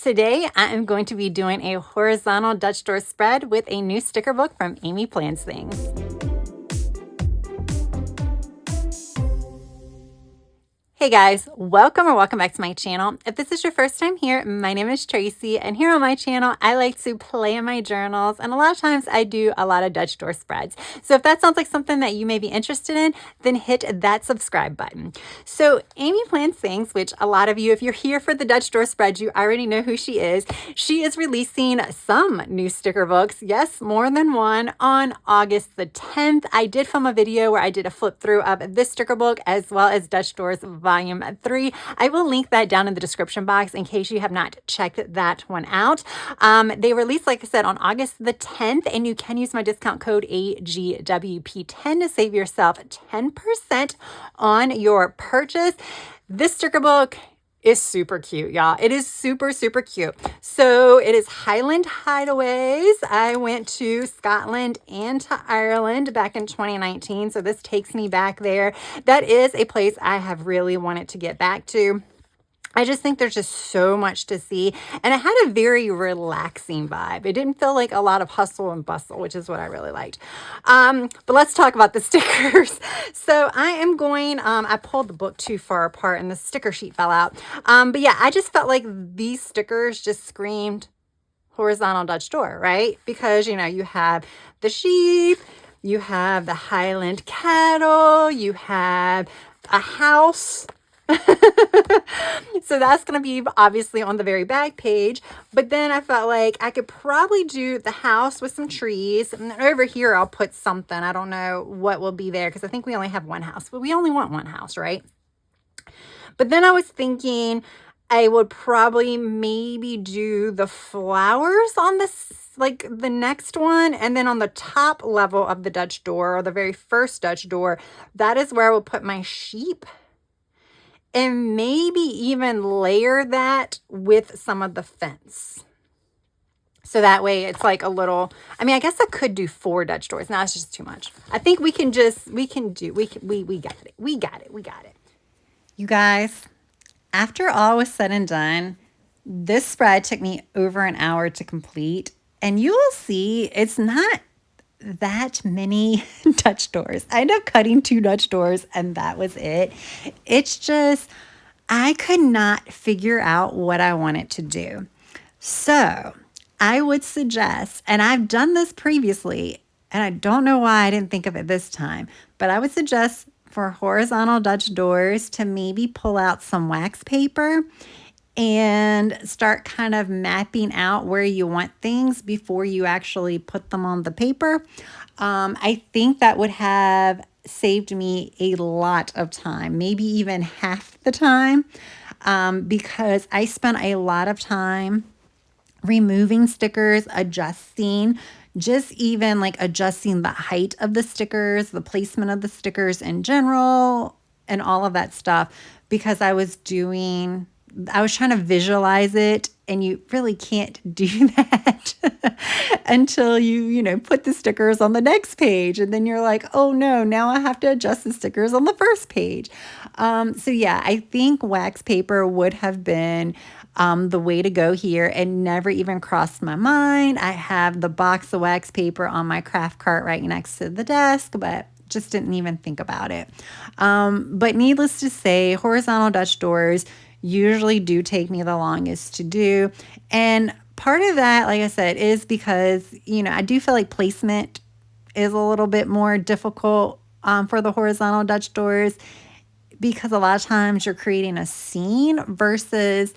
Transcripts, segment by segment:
Today, I am going to be doing a horizontal Dutch door spread with a new sticker book from Amy Plans Things. Hey guys, welcome back to my channel. If this is your first time here, my name is Tracy, and here on my channel, I like to play in my journals, and a lot of times I do a lot of Dutch door spreads. So if that sounds like something that you may be interested in, then hit that subscribe button. So Amy Plans Things, which a lot of you, if you're here for the Dutch door spread, you already know who she is. She is releasing some new sticker books, yes, more than one, on August the 10th. I did film a video where I did a flip through of this sticker book as well as Dutch Doors Volume 3. I will link that down in the description box in case you have not checked that one out. They released, like I said, on August the 10th, and you can use my discount code AGWP10 to save yourself 10% on your purchase. This sticker book is super cute, y'all. It is super cute. So it is Highland Hideaways. I went to Scotland and to Ireland back in 2019. So this takes me back there. That is a place I have really wanted to get back to. I just think there's just so much to see, and it had a very relaxing vibe. It didn't feel like a lot of hustle and bustle, which is what I really liked. But let's talk about the stickers. So I am going, I pulled the book too far apart and the sticker sheet fell out. But yeah, I just felt like these stickers just screamed horizontal Dutch door, right? Because, you know, you have the sheep, you have the Highland cattle, you have a house. So that's going to be obviously on the very back page, but then I felt like I could probably do the house with some trees, and over here I'll put something. I don't know what will be there because I think we only have one house, but we only want one house, right? But then I was thinking I would probably maybe do the flowers on this, like the next one, and then on the top level of the Dutch door, or the very first Dutch door, that is where I will put my sheep. And maybe even layer that with some of the fence. So that way it's like a little, I mean, I guess I could do 4 Dutch doors. Now it's just too much. I think we got it. You guys, after all was said and done, this spread took me over an hour to complete. And you will see it's not that many Dutch doors. I ended up cutting 2 Dutch doors and that was it. It's just, I could not figure out what I wanted to do. So I would suggest, and I've done this previously, and I don't know why I didn't think of it this time, but I would suggest for horizontal Dutch doors to maybe pull out some wax paper and start kind of mapping out where you want things before you actually put them on the paper. I think that would have saved me a lot of time, maybe even half the time, because I spent a lot of time removing stickers, adjusting, just even like adjusting the height of the stickers, the placement of the stickers in general, and all of that stuff, because I was trying to visualize it, and you really can't do that until you put the stickers on the next page. And then you're like, oh no, now I have to adjust the stickers on the first page. So yeah, I think wax paper would have been the way to go here, and never even crossed my mind. I have the box of wax paper on my craft cart right next to the desk, but just didn't even think about it. But needless to say, horizontal Dutch doors usually do take me the longest to do. And part of that, like I said, is because, I do feel like placement is a little bit more difficult for the horizontal Dutch doors, because a lot of times you're creating a scene versus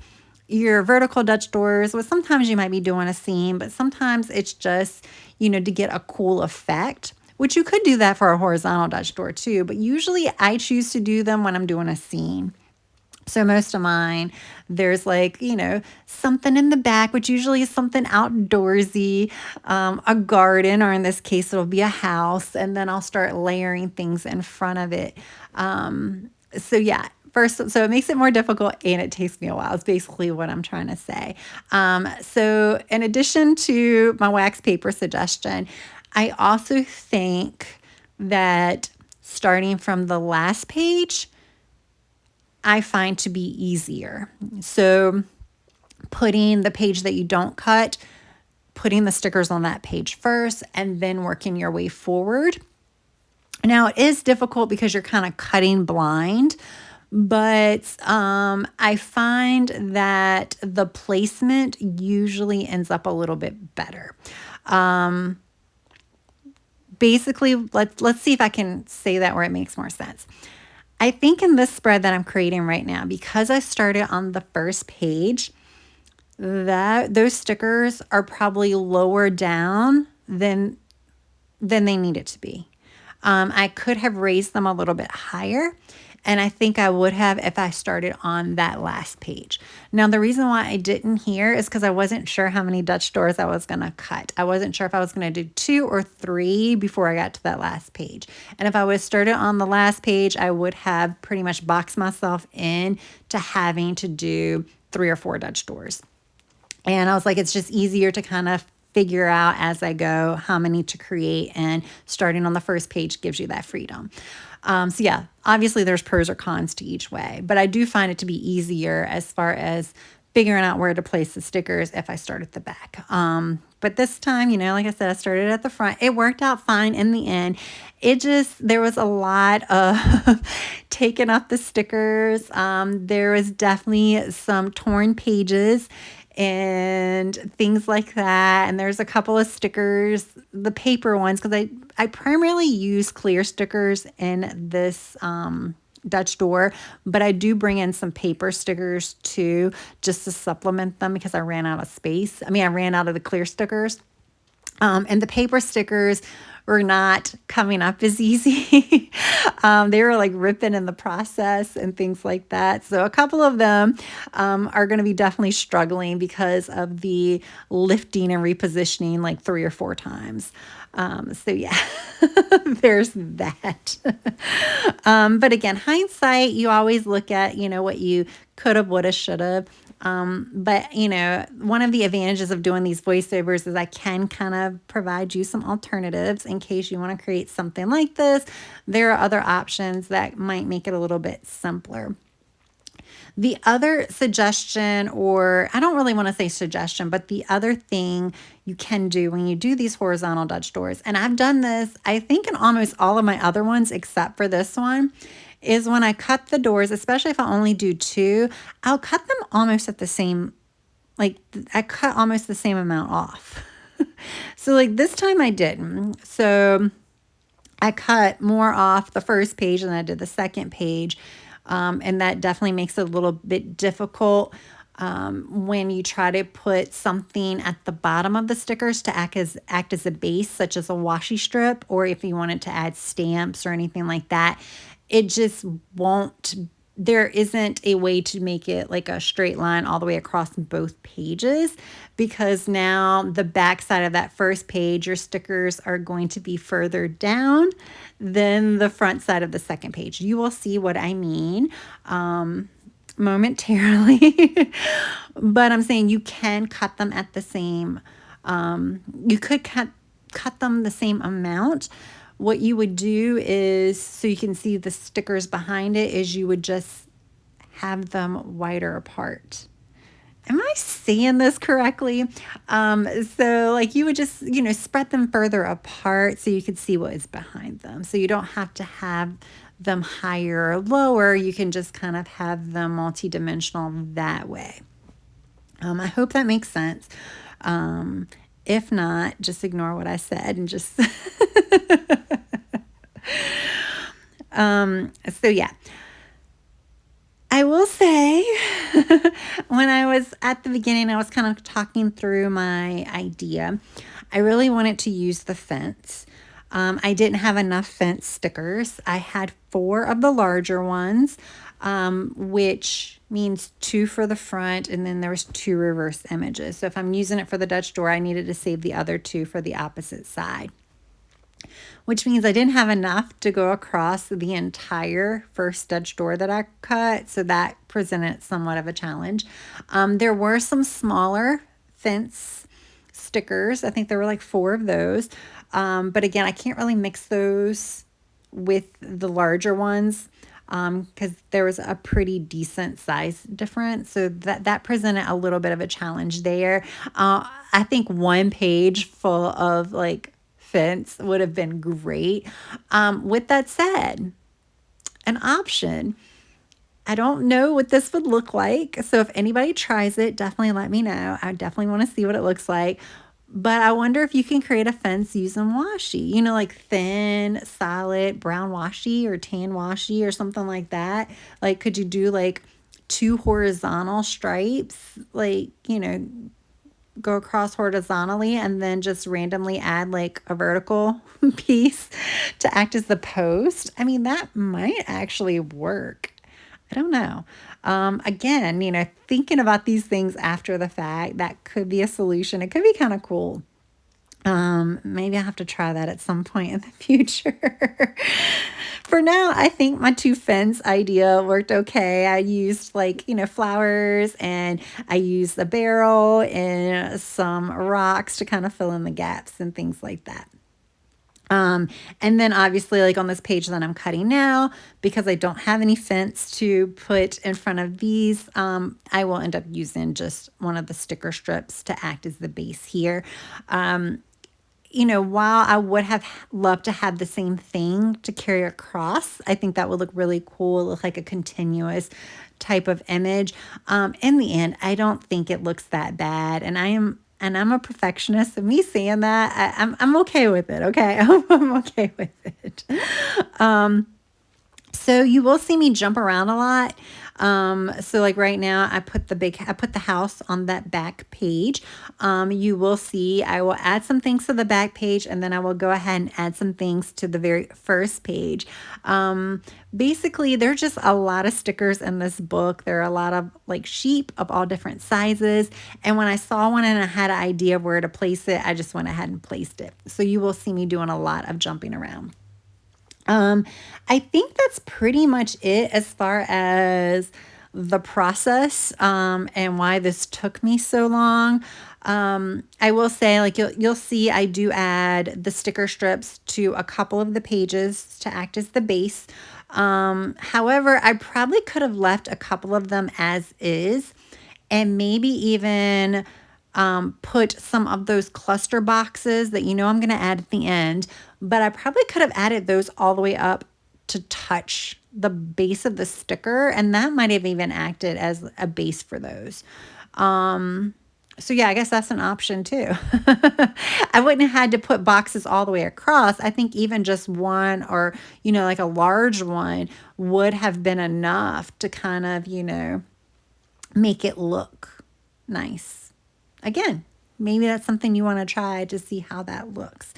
your vertical Dutch doors. Well, sometimes you might be doing a scene, but sometimes it's just, to get a cool effect, which you could do that for a horizontal Dutch door too. But usually I choose to do them when I'm doing a scene. So most of mine, there's like, something in the back, which usually is something outdoorsy, a garden, or in this case, it'll be a house. And then I'll start layering things in front of it. So yeah, so it makes it more difficult, and it takes me a while. It's basically what I'm trying to say. So in addition to my wax paper suggestion, I also think that starting from the last page, I find to be easier. So putting the page that you don't cut, putting the stickers on that page first, and then working your way forward. Now, it is difficult because you're kind of cutting blind, but I find that the placement usually ends up a little bit better. Basically, let's see if I can say that where it makes more sense. I think in this spread that I'm creating right now, because I started on the first page, that those stickers are probably lower down than they need it to be. I could have raised them a little bit higher, and I think I would have if I started on that last page. Now, the reason why I didn't here is because I wasn't sure how many Dutch doors I was going to cut. I wasn't sure if I was going to do 2 or 3 before I got to that last page. And if I would have started on the last page, I would have pretty much boxed myself in to having to do 3 or 4 Dutch doors. And I was like, it's just easier to kind of figure out as I go how many to create, and starting on the first page gives you that freedom. So yeah, obviously there's pros or cons to each way, but I do find it to be easier as far as figuring out where to place the stickers if I start at the back. But this time, like I said, I started at the front. It worked out fine in the end. There was a lot of taking off the stickers. There was definitely some torn pages and things like that. And there's a couple of stickers, the paper ones, because I primarily use clear stickers in this Dutch door, but I do bring in some paper stickers too, just to supplement them because I ran out of space. I ran out of the clear stickers. And the paper stickers were not coming up as easy. They were like ripping in the process and things like that. So a couple of them are going to be definitely struggling because of the lifting and repositioning like 3 or 4 times. So yeah, there's that. But again, hindsight, you always look at, what you could have, would have, should have. But one of the advantages of doing these voiceovers is I can kind of provide you some alternatives in case you want to create something like this. There are other options that might make it a little bit simpler. The other suggestion, or I don't really want to say suggestion, but the other thing you can do when you do these horizontal Dutch doors, and I've done this, I think in almost all of my other ones except for this one, is when I cut the doors, especially if I only do 2, I'll cut them almost at the same, I cut almost the same amount off. So like this time I didn't. So I cut more off the first page than I did the second page. And that definitely makes it a little bit difficult when you try to put something at the bottom of the stickers to act as a base, such as a washi strip, or if you wanted to add stamps or anything like that. It just won't, there isn't a way to make it like a straight line all the way across both pages, because now the back side of that first page, your stickers are going to be further down than the front side of the second page. You will see what I mean momentarily, but I'm saying you can cut them at the same, you could cut them the same amount. What you would do is, so you can see the stickers behind it, is you would just have them wider apart. Am I saying this correctly? So like you would just, spread them further apart so you could see what is behind them. So you don't have to have them higher or lower. You can just kind of have them multi-dimensional that way. I hope that makes sense. If not, just ignore what I said and just... So yeah, I will say when I was at the beginning, I was kind of talking through my idea. I really wanted to use the fence. I didn't have enough fence stickers. I had 4 of the larger ones, which means 2 for the front, and then there was 2 reverse images. So if I'm using it for the Dutch door, I needed to save the other 2 for the opposite side, which means I didn't have enough to go across the entire first Dutch door that I cut. So that presented somewhat of a challenge. There were some smaller fence stickers. I think there were like 4 of those. But again, I can't really mix those with the larger ones. because there was a pretty decent size difference. So that presented a little bit of a challenge there. I think one page full of like fence would have been great. With that said, an option. I don't know what this would look like. So if anybody tries it, definitely let me know. I definitely want to see what it looks like. But I wonder if you can create a fence using washi, like thin, solid brown washi or tan washi or something like that. Like, could you do like two horizontal stripes, like, go across horizontally and then just randomly add like a vertical piece to act as the post? I mean, that might actually work. I don't know. Again, thinking about these things after the fact, that could be a solution. It could be kind of cool. Maybe I'll have to try that at some point in the future. For now, I think my two fence idea worked okay. I used like, flowers, and I used a barrel and some rocks to kind of fill in the gaps and things like that. And then obviously, like on this page that I'm cutting now, because I don't have any fence to put in front of these, I will end up using just one of the sticker strips to act as the base here. While I would have loved to have the same thing to carry across, I think that would look really cool, look like a continuous type of image. In the end, I don't think it looks that bad, and I'm a perfectionist. So me saying that, I'm okay with it. Okay, I'm okay with it. So you will see me jump around a lot. So like right now, I put the house on that back page. You will see I will add some things to the back page, and then I will go ahead and add some things to the very first page. Basically, there's just a lot of stickers in this book. There are a lot of like sheep of all different sizes. And when I saw one and I had an idea of where to place it, I just went ahead and placed it. So you will see me doing a lot of jumping around. I think that's pretty much it as far as the process, and why this took me so long. I will say, like you'll see, I do add the sticker strips to a couple of the pages to act as the base. However, I probably could have left a couple of them as is, and maybe even put some of those cluster boxes that I'm going to add at the end, but I probably could have added those all the way up to touch the base of the sticker, and that might have even acted as a base for those. So yeah, I guess that's an option too. I wouldn't have had to put boxes all the way across. I think even just one, or like a large one, would have been enough to kind of make it look nice. Again, maybe that's something you want to try to see how that looks.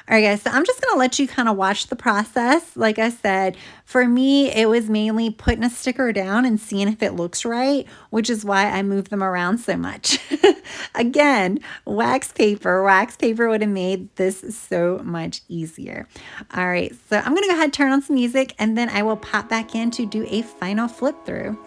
All right, guys, so I'm just going to let you kind of watch the process. Like I said, for me, it was mainly putting a sticker down and seeing if it looks right, which is why I move them around so much. Again, wax paper. Wax paper would have made this so much easier. All right, so I'm going to go ahead and turn on some music, and then I will pop back in to do a final flip through.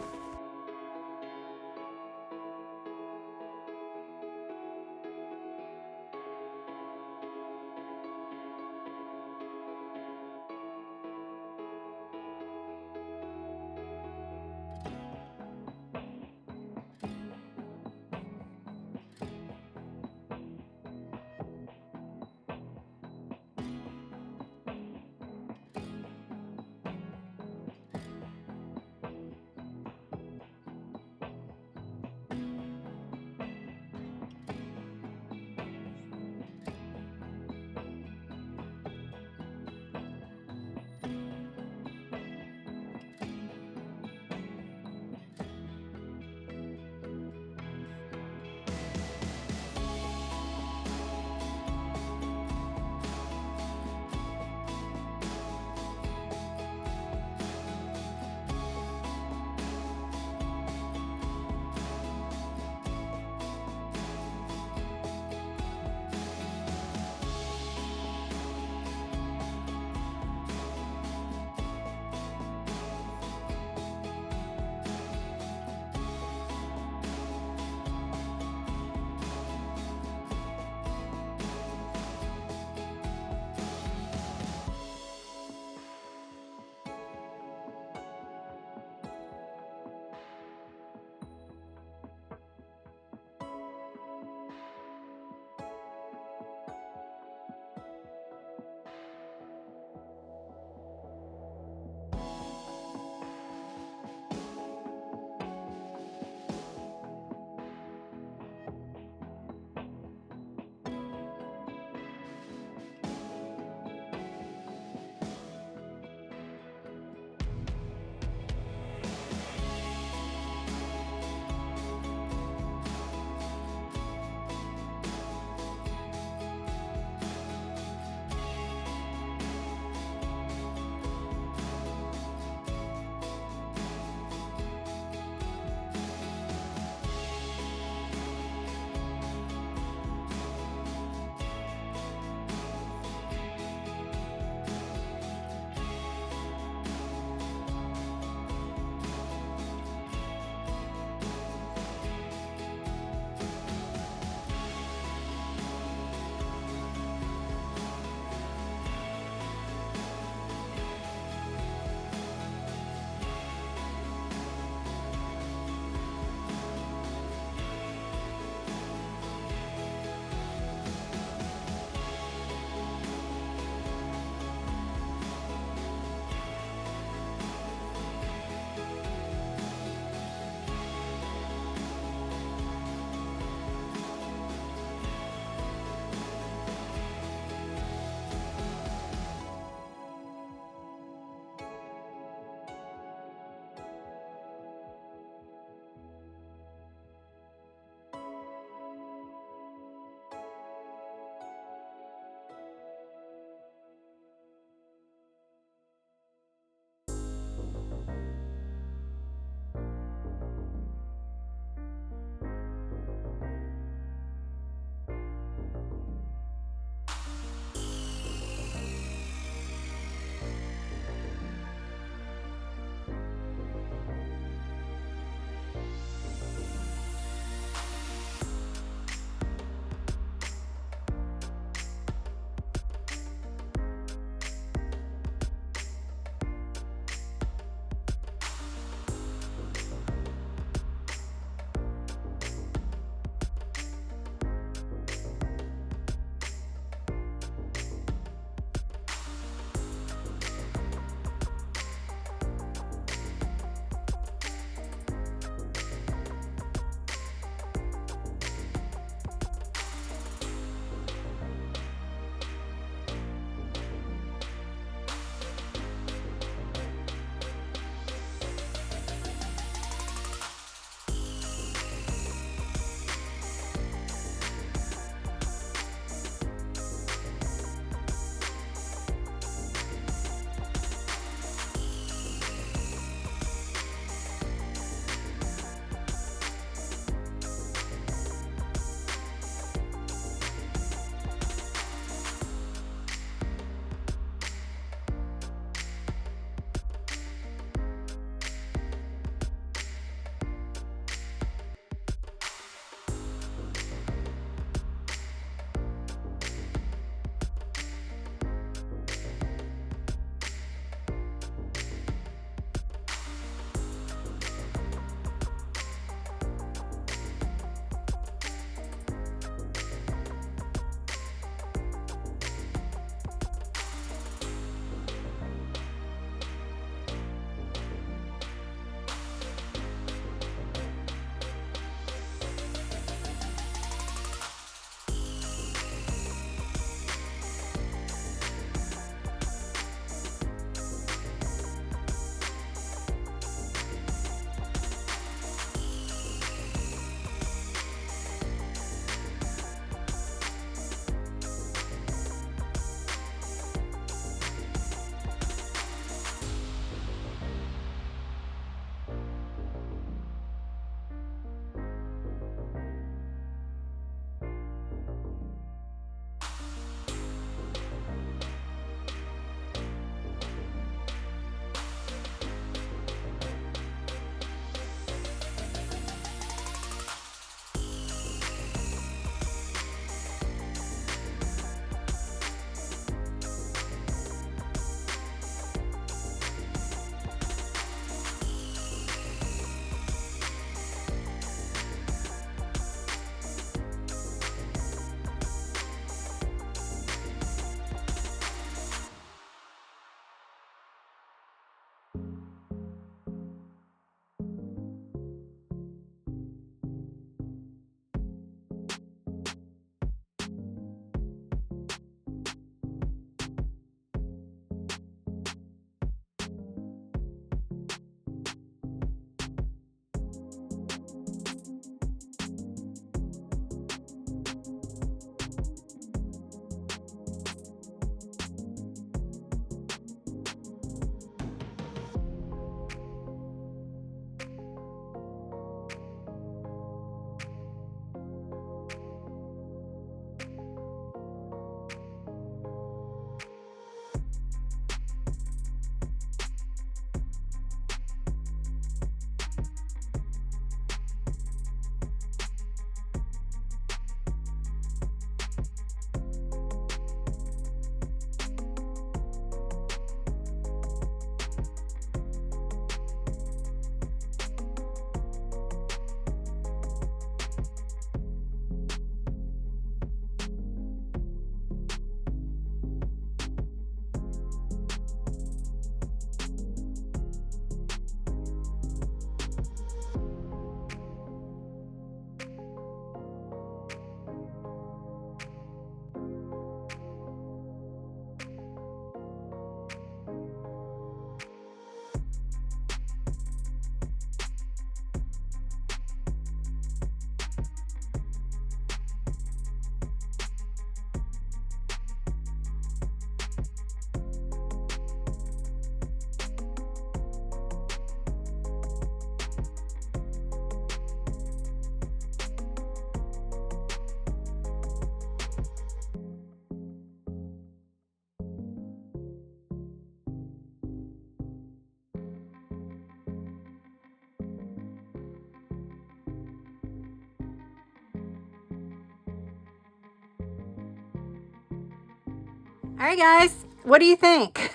All right, guys, what do you think?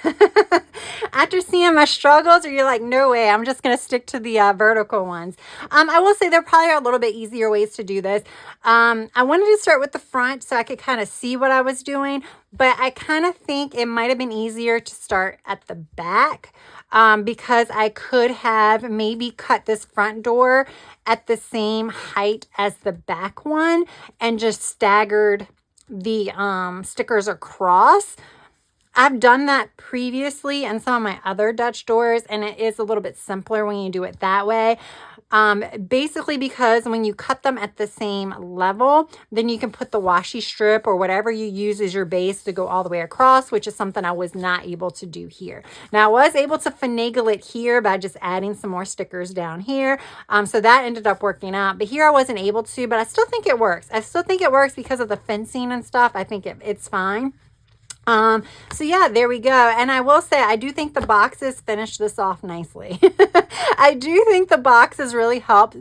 After seeing my struggles, or you're like, no way, I'm just going to stick to the vertical ones. I will say there probably are a little bit easier ways to do this. I wanted to start with the front so I could kind of see what I was doing, but I kind of think it might have been easier to start at the back because I could have maybe cut this front door at the same height as the back one and just staggered the stickers across. I've done that previously in some of my other Dutch doors, and it is a little bit simpler when you do it that way. Basically because when you cut them at the same level, then you can put the washi strip or whatever you use as your base to go all the way across, which is something I was not able to do here. Now, I was able to finagle it here by just adding some more stickers down here. So that ended up working out, but here I wasn't able to, but I still think it works. I still think it works because of the fencing and stuff. I think it's fine. So yeah, there we go. And I will say, I do think the boxes finish this off nicely. I do think the boxes really help,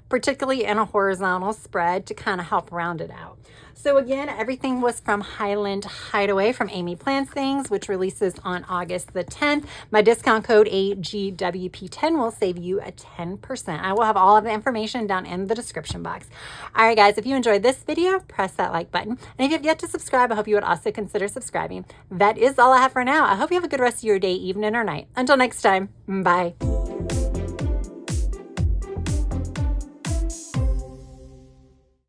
particularly in a horizontal spread, to kind of help round it out. So again, everything was from Highland Hideaway from Amy Plants Things, which releases on August the 10th. My discount code AGWP10 will save you a 10%. I will have all of the information down in the description box. All right, guys, if you enjoyed this video, press that like button. And if you have yet to subscribe, I hope you would also consider subscribing. That is all I have for now. I hope you have a good rest of your day, evening, or night. Until next time, bye.